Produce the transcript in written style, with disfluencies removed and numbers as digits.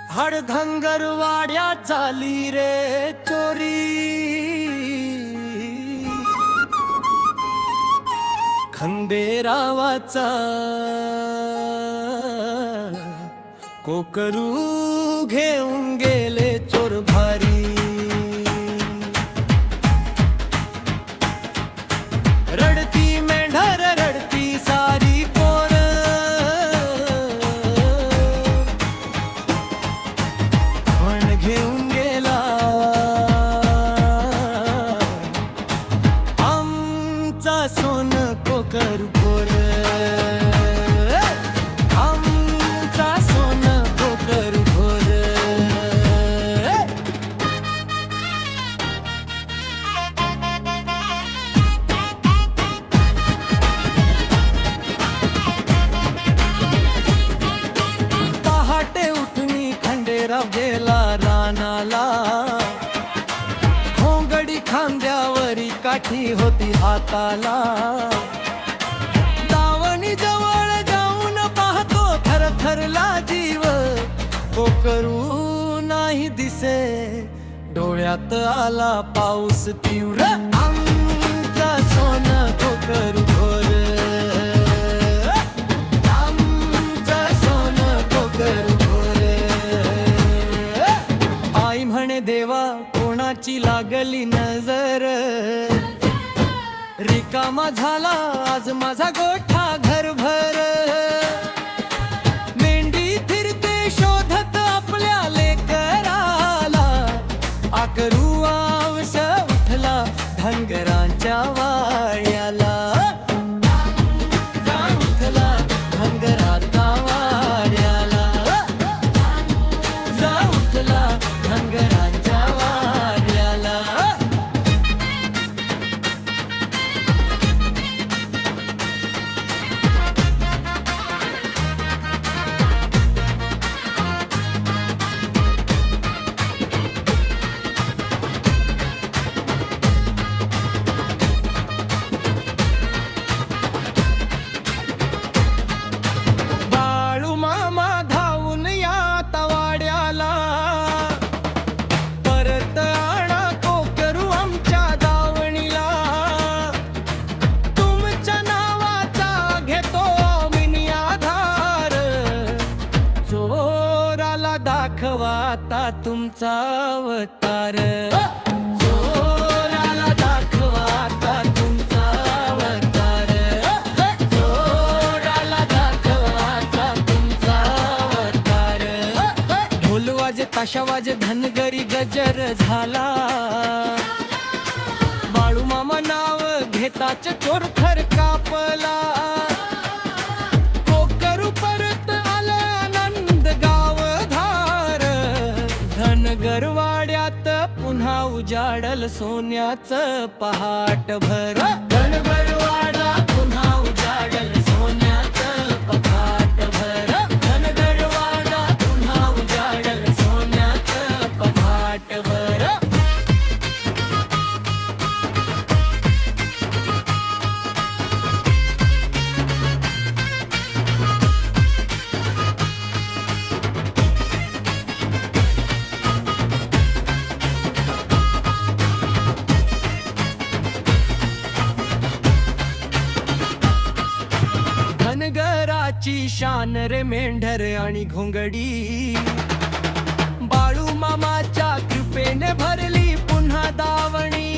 हडधंगर वाड्यात झाली रे चोरी, खंडेरावाचा कोकरू घेऊन गेले चोर भारी। रडती मेंढर रडती सारी पोर, पण घेऊन गेला आमचा सोन कोकर पोर, आमचा सोन कोकर पोर। पहाटे उठनी खंडेराव गेला रानाला, घोंगडी खांद्यावरी काठी होती हाताला। दावणी जवळ जाऊन पाहतो थरथरला जीव, कोकरू नाही दिसे डोळ्यात आला पाऊस तीव्र, आमचा सोन कोकरू घोर, आमचा सोन कोकरू घोर। आई म्हणे देवा कोणाची लागली नजर, रिकामा झाला आज माझा गोठा घरभर। मेंढी फिरते शोधत आपल्या लेकराला, आकरू आवश उठला धनगरांच्या वाड्याला, उठला धनगरांच्या वाड्याला, उठला धनगरांच्या वाड्याला। बाळू मामा धावून या तवाड्याला, परत आणा कोकरू आमच्या दावणीला। तुमच्या नावाचा घेतो मी आधार, चोराला दाखवा आता तुमचा अवतार, चोराला दाखवा आता तुमचा अवतार, चोराला दाखवा आता तुमचा अवतार। ढोल वाजे ताशा वाजे धनगरी गजर झाला, बाळू मामा नाव घेताच चोर थर कापला। कोकरू परत आला आनंद गावधार, धनगरवाड्यात पुन्हा उजाडल सोन्याचं पहाट भर, धनगरवाडा पुन्हा उजाडल सोन्याचं पहाट भर, धनगरवाडा पुन्हा उजाडल सोन्याचं पहाट भर। धनगराची शान रे मेंढर आणि घोंगडी, बाळू मामाच्या कृपेने भरली पुन्हा दावणी।